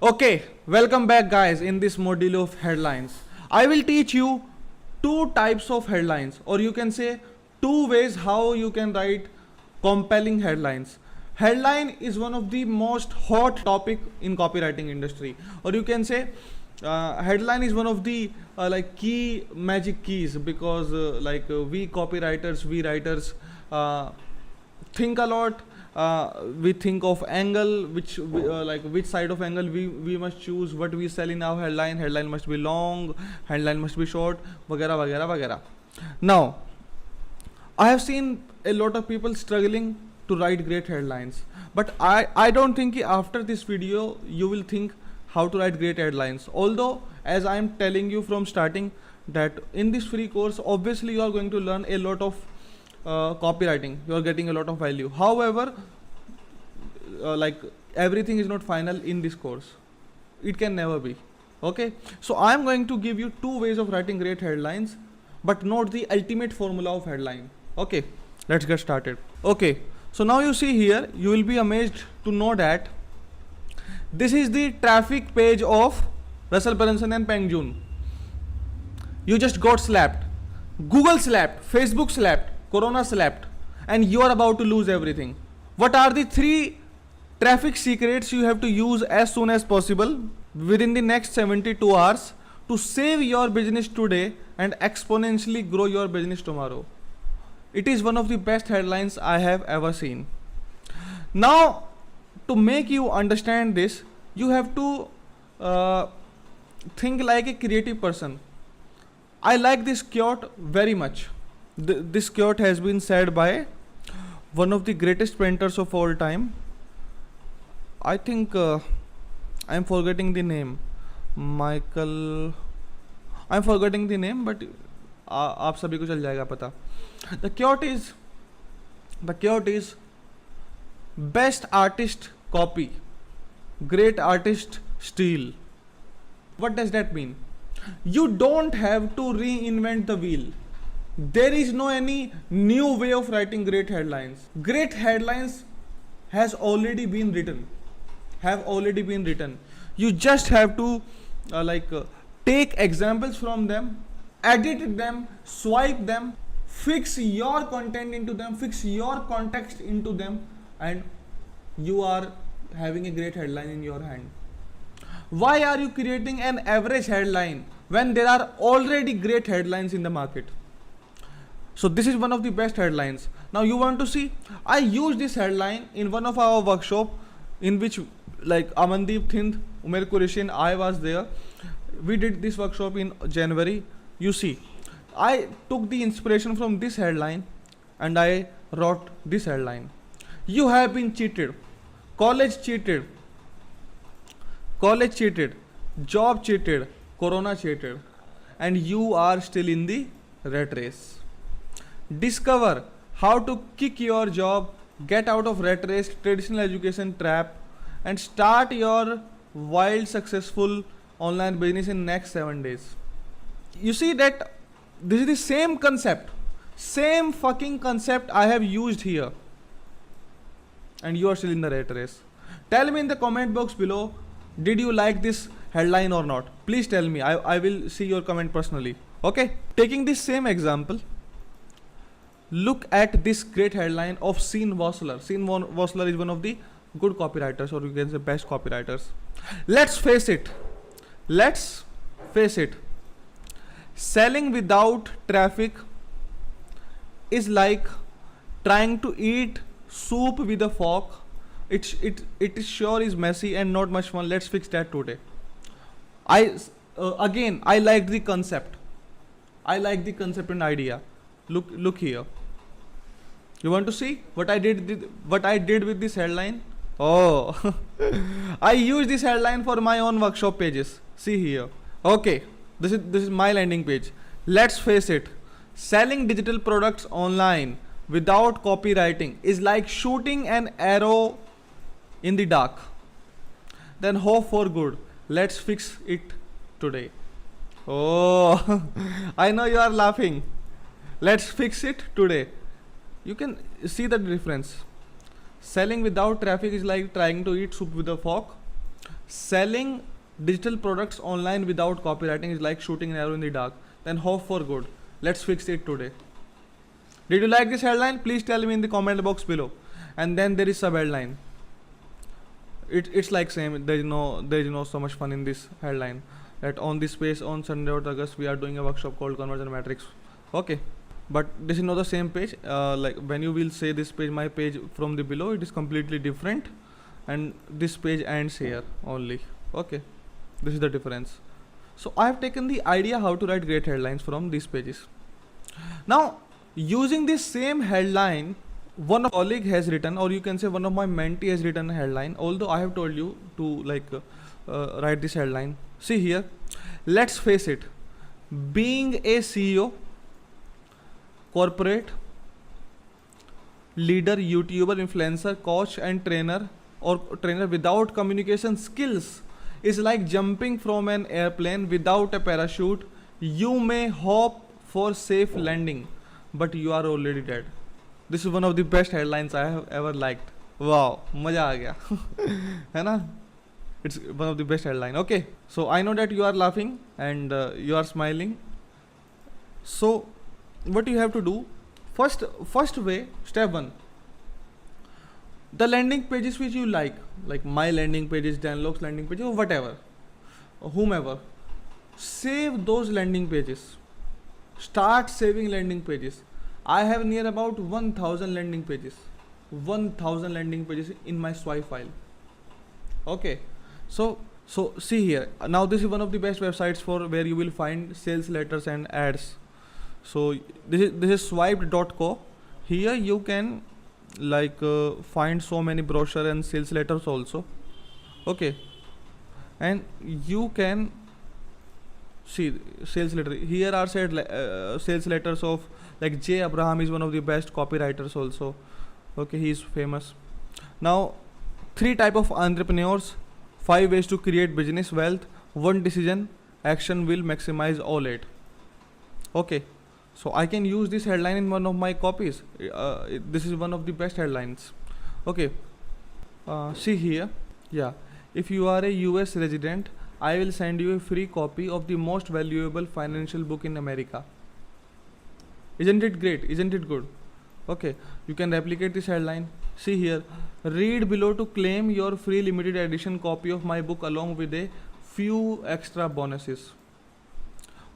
Okay, welcome back guys in this module of headlines. I will teach you two types of headlines, or you can say two ways how you can write compelling headlines. Headline is one of the most hot topic in copywriting industry, or you can say headline is one of the like key magic keys because we copywriters, we writers think a lot. We think of angle, which side of angle we must choose, what we sell in our headline must be long, headline must be short, वगैरह वगैरह वगैरह. Now I have seen a lot of people struggling to write great headlines, but I don't think after this video you will think how to write great headlines. Although as I am telling you from starting that in this free course obviously you are going to learn a lot of copywriting, you are getting a lot of value. However, everything is not final in this course, it can never be. Okay, so I am going to give you two ways of writing great headlines, but not the ultimate formula of headline. Okay, let's get started. Okay, so now you see here, you will be amazed to know that this is the traffic page of Russell Brunson and Peng Joon. You just got slapped, Google slapped, Facebook slapped, Corona slapped, and you are about to lose everything. What are the three traffic secrets you have to use as soon as possible within the next 72 hours to save your business today and exponentially grow your business tomorrow? It is one of the best headlines I have ever seen. Now, to make you understand this, you have to think like a creative person. I like this quote very much. This quote has been said by one of the greatest painters of all time. I think I am forgetting the name. Michael. I am forgetting the name, but आप सभी को चल जाएगा पता. The quote is best artist copy, great artist steal. What does that mean? You don't have to reinvent the wheel. There is no any new way of writing great headlines. Great headlines has already been written. You just have to take examples from them, edit them, swipe them, fix your content into them, fix your context into them, and you are having a great headline in your hand. Why are you creating an average headline when there are already great headlines in the market? So this is one of the best headlines. Now you want to see, I used this headline in one of our workshop in which Amandeep Thind, Umer Qureshi and I was there. We did this workshop in January. You see, I took the inspiration from this headline and I wrote this headline. You have been cheated. College cheated. Job cheated. Corona cheated. And you are still in the rat race. Discover how to kick your job, get out of rat race, traditional education trap, and start your wild successful online business in next 7 days. You see that this is the same concept, same fucking concept I have used here, and you are still in the rat race. Tell me in the comment box below, did you like this headline or not? Please tell me. I will see your comment personally. Okay, taking this same example, look at this great headline of Sean Vossler. Sean Vossler is one of the good copywriters, or you can say best copywriters. Let's face it. Selling without traffic is like trying to eat soup with a fork. It is sure is messy and not much fun. Let's fix that today. I like the concept. And idea. Look here. You want to see what I did with this headline? Oh, I use this headline for my own workshop pages. See here. Okay, this is my landing page. Let's face it, selling digital products online without copywriting is like shooting an arrow in the dark. Then hope for good. Let's fix it today. Oh, I know you are laughing. Let's fix it today. You can see the difference. Selling without traffic is like trying to eat soup with a fork. selling digital products online without copywriting is like shooting an arrow in the dark. Then hope for good. Let's fix it today. Did you like this headline? Please tell me in the comment box below. And then there is sub headline. It's like same. There is no so much fun in this headline. That on this page on Sunday of August we are doing a workshop called Conversion Matrix. Okay, but this is not the same page. Like when you will say this page, my page from the below, it is completely different, and this page ends here only. Okay, this is the difference. So I have taken the idea how to write great headlines from these pages. Now using this same headline, one of colleague has written, or you can say one of my mentee has written a headline, although I have told you to write this headline. See here, let's face it, being a CEO, corporate, leader, YouTuber, influencer, coach and trainer without communication skills is like jumping from an airplane without a parachute. You may hope for safe landing, but you are already dead. This is one of the best headlines I have ever liked. Wow, मजा आ गया है ना? It's one of the best headline. Okay, so I know that you are laughing and you are smiling. So what you have to do, first way, step 1, the landing pages which you like my landing pages, Danlog's landing pages, or whatever, or whomever, save those landing pages. Start saving landing pages. I have near about 1000 landing pages. 1000 landing pages in my swipe file. Okay, so see here. Now this is one of the best websites for where you will find sales letters and ads. So this is swiped.co. Here you can find so many brochure and sales letters also. Okay, and you can see sales letter. Here are said sales letters of like Jay Abraham is one of the best copywriters also. Okay, he is famous. Now 3 type of entrepreneurs, 5 ways to create business wealth, 1 decision action will maximize all 8. Okay, so I can use this headline in one of my copies. This is one of the best headlines. Okay, see here. Yeah, if you are a US resident, I will send you a free copy of the most valuable financial book in America. Isn't it great? Isn't it good? Okay, you can replicate this headline. See here, read below to claim your free limited edition copy of my book along with a few extra bonuses.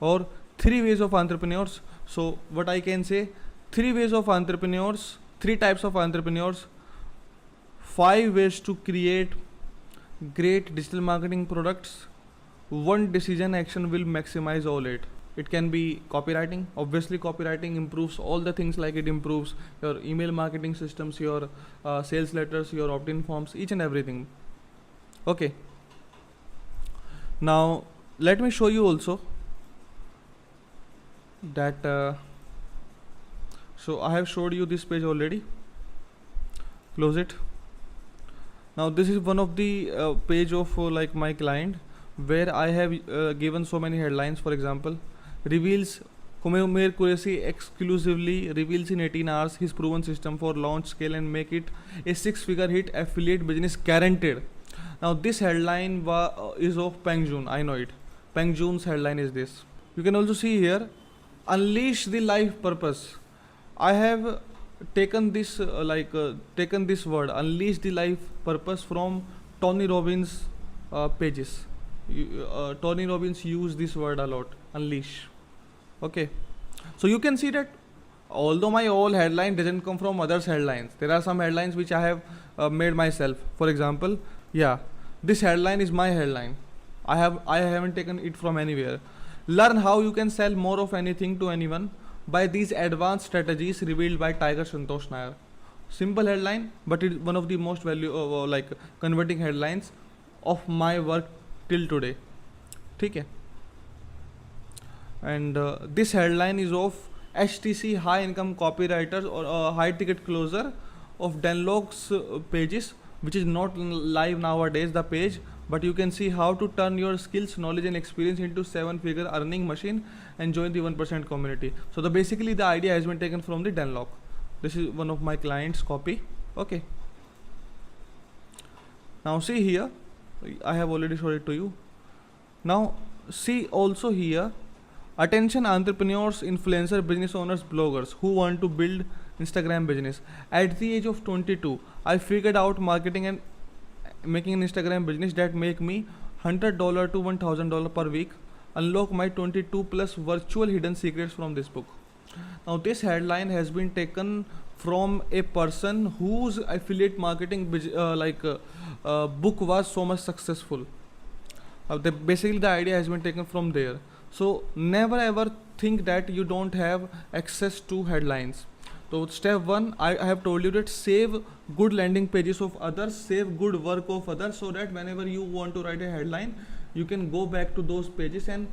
Or 3 ways of entrepreneurs. So what I can say, 3 ways of entrepreneurs, 3 types of entrepreneurs, 5 ways to create great digital marketing products, 1 decision action will maximize all 8. It can be copywriting. Obviously copywriting improves all the things, like it improves your email marketing systems, your sales letters, your opt-in forms, each and everything. Okay, now let me show you also that so I have showed you this page already. Close it. Now this is one of the page of my client, where I have given so many headlines. For example, reveals Kumail Qureshi exclusively reveals in 18 hours his proven system for launch, scale and make it a 6-figure hit affiliate business guaranteed. Now this headline is of Peng Joon. I know it. Peng Joon's headline is this. You can also see here, unleash the life purpose. I have taken this taken this word unleash the life purpose from Tony Robbins pages. Tony Robbins used this word a lot, unleash. Okay, so you can see that although my all headline doesn't come from others headlines, there are some headlines which I have made myself. For example, yeah, this headline is my headline. I haven't taken it from anywhere. Learn how you can sell more of anything to anyone by these advanced strategies revealed by Tiger Santosh Nair. Simple headline, but it's one of the most converting headlines of my work till today. Okay. And this headline is of HTC high income copywriters or high ticket closer of Danlog's pages, which is not live nowadays, the page, but you can see how to turn your skills, knowledge and experience into 7-figure earning machine and join the 1% community. So basically the idea has been taken from the Danlog. This is one of my clients' copy. Okay. Now see here, I have already showed it to you. Now see also here, attention entrepreneurs, influencer, business owners, bloggers who want to build Instagram business. At the age of 22, I figured out marketing and making an Instagram business that make me $100 to $1,000 per week. Unlock my 22 plus virtual hidden secrets from this book. Now this headline has been taken from a person whose affiliate marketing book was so much successful. Basically the idea has been taken from there. So never ever think that you don't have access to headlines. So step one, I have told you that save good landing pages of others, save good work of others, so that whenever you want to write a headline, you can go back to those pages and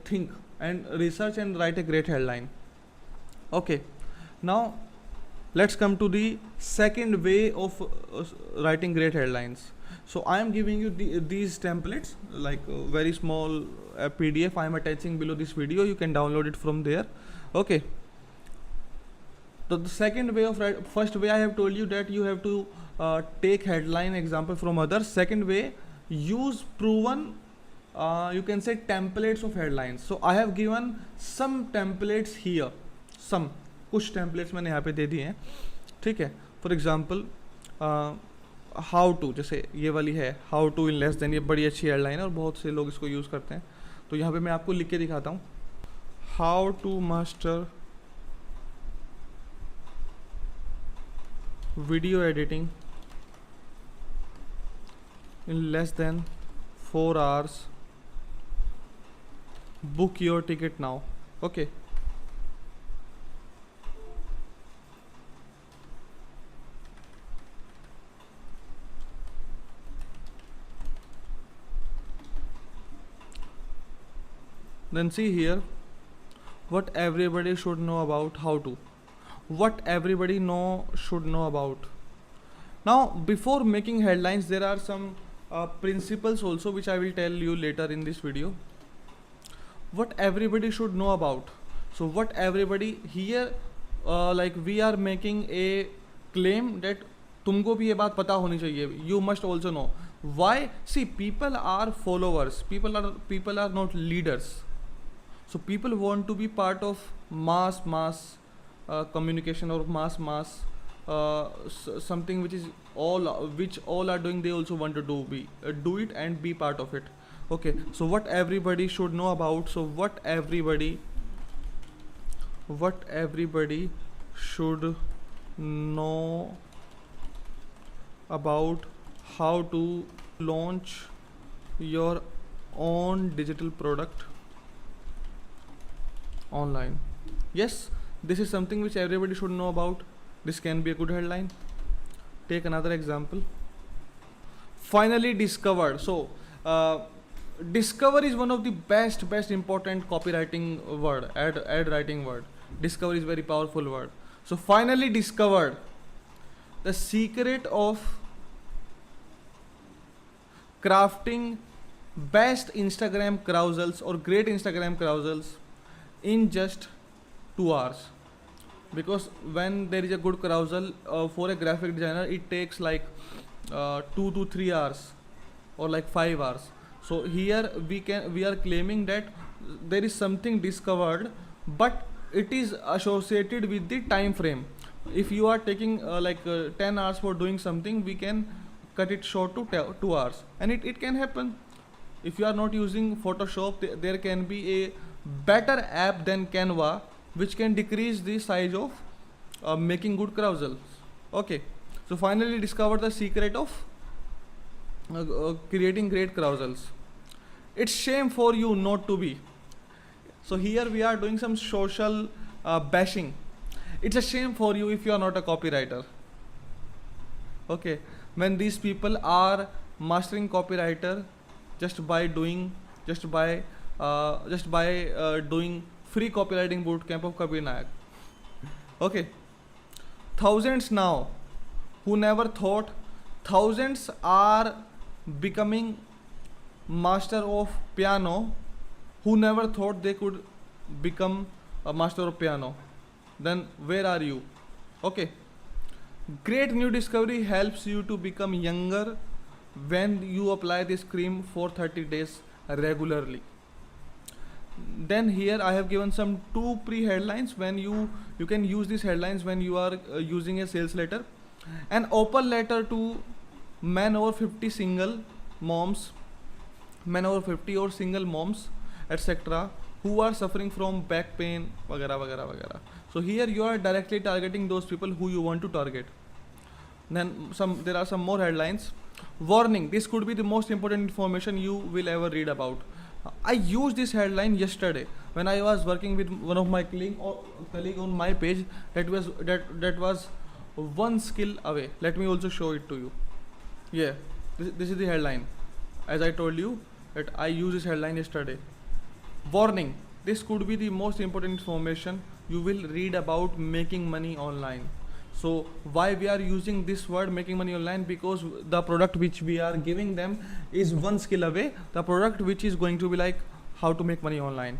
think and research and write a great headline. Okay, now let's come to the second way of writing great headlines. So I am giving you these templates, like very small PDF I am attaching below this video. You can download it from there. Okay. So the second way of first way I have told you that you have to take headline example from others. Second way, use proven you can say templates of headlines. So I have given some templates here. some कुछ templates मैंने यहाँ पे दे दिए हैं, ठीक है. For example how to, जैसे ये वाली है how to in less than, ये बड़ी अच्छी हेडलाइन है और बहुत से लोग इसको यूज़ करते हैं. तो यहाँ पे मैं आपको लिख के दिखाता हूँ, how to master video editing in less than 4 hours, book your ticket now. Okay, then see here what everybody should know about how to, what everybody should know about. Now before making headlines there are some principles also which I will tell you later in this video. What everybody should know about. So what everybody here like we are making a claim that तुमको भी ये बात पता होनी चाहिए. You must also know why. See, people are followers, people are not leaders. So people want to be part of mass communication or mass something which all are doing. They also want to do it and be part of it. Okay, so what everybody should know about. So what everybody should know about how to launch your own digital product online. Yes, this is something which everybody should know about. This can be a good headline. Take another example. Finally discovered. So discover is one of the best important copywriting word, ad writing word. Discover is very powerful word. So finally discovered the secret of crafting best Instagram carousels or great Instagram carousels in just 2 hours. Because when there is a good carousel for a graphic designer, it takes like 2 to 3 hours or like 5 hours. So here we are claiming that there is something discovered, but it is associated with the time frame. If you are taking 10 hours for doing something, we can cut it short to 2 hours, and it can happen. If you are not using Photoshop, there can be a better app than Canva which can decrease the size of making good carousels. Okay, so finally discover the secret of creating great carousels. It's shame for you not to be. So here we are doing some social bashing. It's a shame for you if you are not a copywriter. Okay, when these people are mastering copywriter just by doing free copywriting bootcamp of Kabir Nayak. Okay, thousands now who never thought, thousands are becoming master of piano who never thought they could become a master of piano. Then where are you? Okay, great new discovery helps you to become younger when you apply this cream for 30 days regularly. Then here I have given some two pre headlines when you can use these headlines when you are using a sales letter. An open letter to men over 50 single moms, men over 50 or single moms, etc., who are suffering from back pain वगैरह वगैरह वगैरह. So here you are directly targeting those people who you want to target. Then there are some more headlines. Warning, this could be the most important information you will ever read about. I used this headline yesterday when I was working with one of my colleague on my page. That was one skill away. Let me also show it to you. Yeah, this is the headline. As I told you that I used this headline yesterday. Warning, this could be the most important information you will read about making money online. So why we are using this word making money online? Because the product which we are giving them is one skill away. The product which is going to be like how to make money online.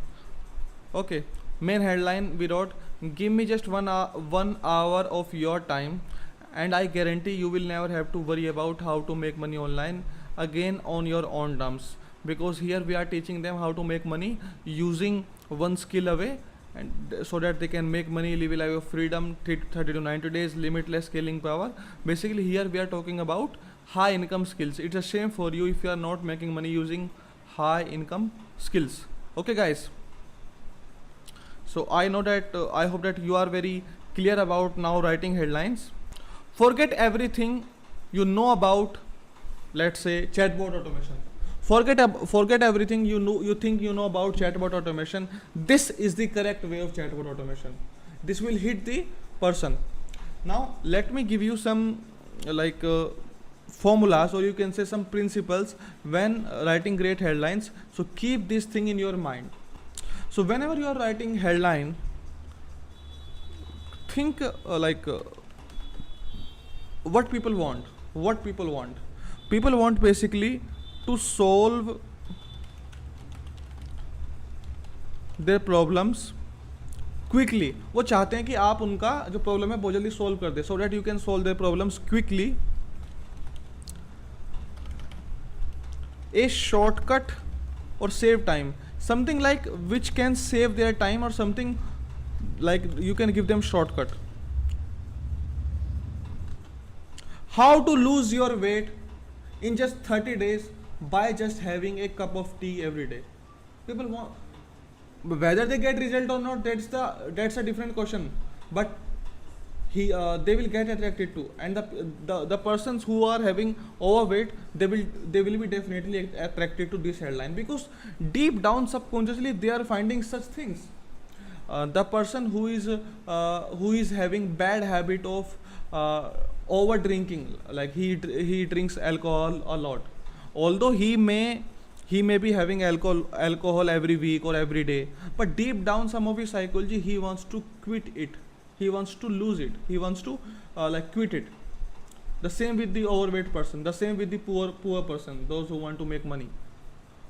Okay, main headline we wrote, give me just 1 hour of your time and I guarantee you will never have to worry about how to make money online again on your own terms. Because here we are teaching them how to make money using one skill away, and so that they can make money, live a life of freedom, 30 to 90 days, limitless scaling power. Basically here we are talking about high income skills. It's a shame for you if you are not making money using high income skills. Okay guys, so I know that I hope that you are very clear about now writing headlines. Forget everything you know about, let's say, chatbot automation. Forget everything you think you know about chatbot automation. This is the correct way of chatbot automation. This will hit the person. Now let me give you some formulas, or you can say some principles when writing great headlines. So keep this thing in your mind. So whenever you are writing headline, think what people want. People want basically to solve their problems quickly. वो चाहते हैं कि आप उनका जो problem है बहुत जल्दी सॉल्व कर दे, so that you can solve their problems quickly. A shortcut or save time, something like which can save their time, or something like you can give them shortcut. How to lose your weight in just 30 days by just having a cup of tea every day. People want, whether they get result or not, that's a different question, but they will get attracted to. And the persons who are having overweight, they will be definitely attracted to this headline, because deep down subconsciously they are finding such things. The person who is having bad habit of over drinking, like he drinks alcohol a lot, although he may be having alcohol every week or every day, but deep down some of his psychology, he wants to quit it, he wants to lose it, he wants to quit it. The same with the overweight person, the same with the poor person, those who want to make money,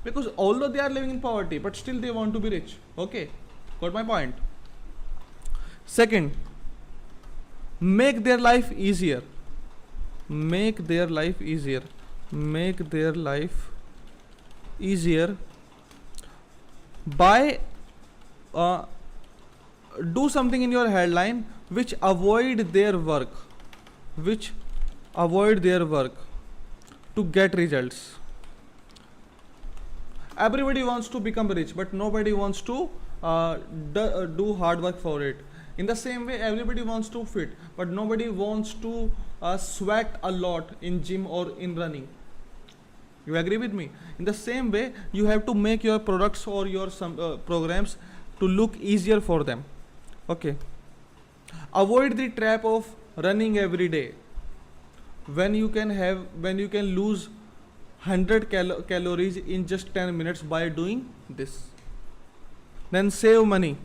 because although they are living in poverty, but still they want to be rich. Okay, got my point? Second, make their life easier. Make their life easier by do something in your headline which avoid their work to get results. Everybody wants to become rich, but nobody wants to do hard work for it. In the same way, everybody wants to fit, but nobody wants to sweat a lot in gym or in running. You agree with me? In the same way, you have to make your products or your programs to look easier for them. Okay. Avoid the trap of running every day, when you can lose 100 calories in just 10 minutes by doing this. Then save money.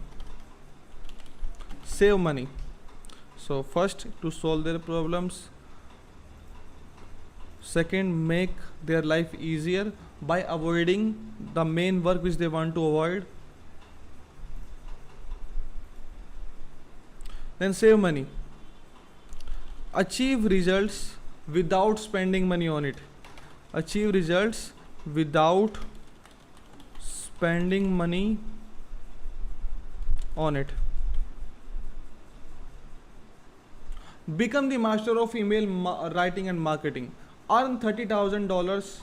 So first, to solve their problems. Second, make their life easier by avoiding the main work which they want to avoid. Then save money. Achieve results without spending money on it. achieve results without spending money on it. Become the master of email writing and marketing. Earn $30,000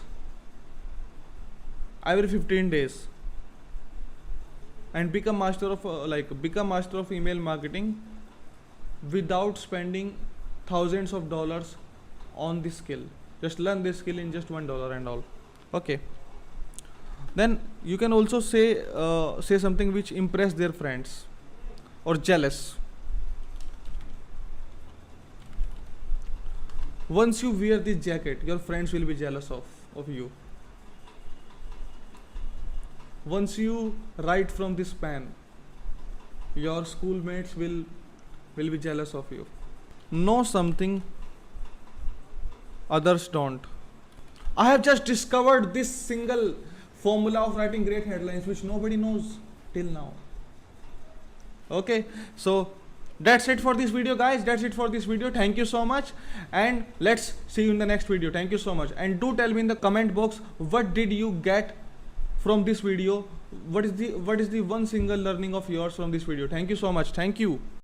every 15 days and become master of become master of email marketing without spending thousands of dollars on this skill. Just learn this skill in just $1 and all. Okay. Then you can also say something which impress their friends or jealous. Once you wear this jacket, your friends will be jealous of you. Once you write from this pen, your schoolmates will be jealous of you. Know something others don't. I have just discovered this single formula of writing great headlines which nobody knows till now. Okay, so that's it for this video, guys. That's it for this video. Thank you so much, and let's see you in the next video. Thank you so much, and do tell me in the comment box what did you get from this video. What is the one single learning of yours from this video? Thank you so much. Thank you.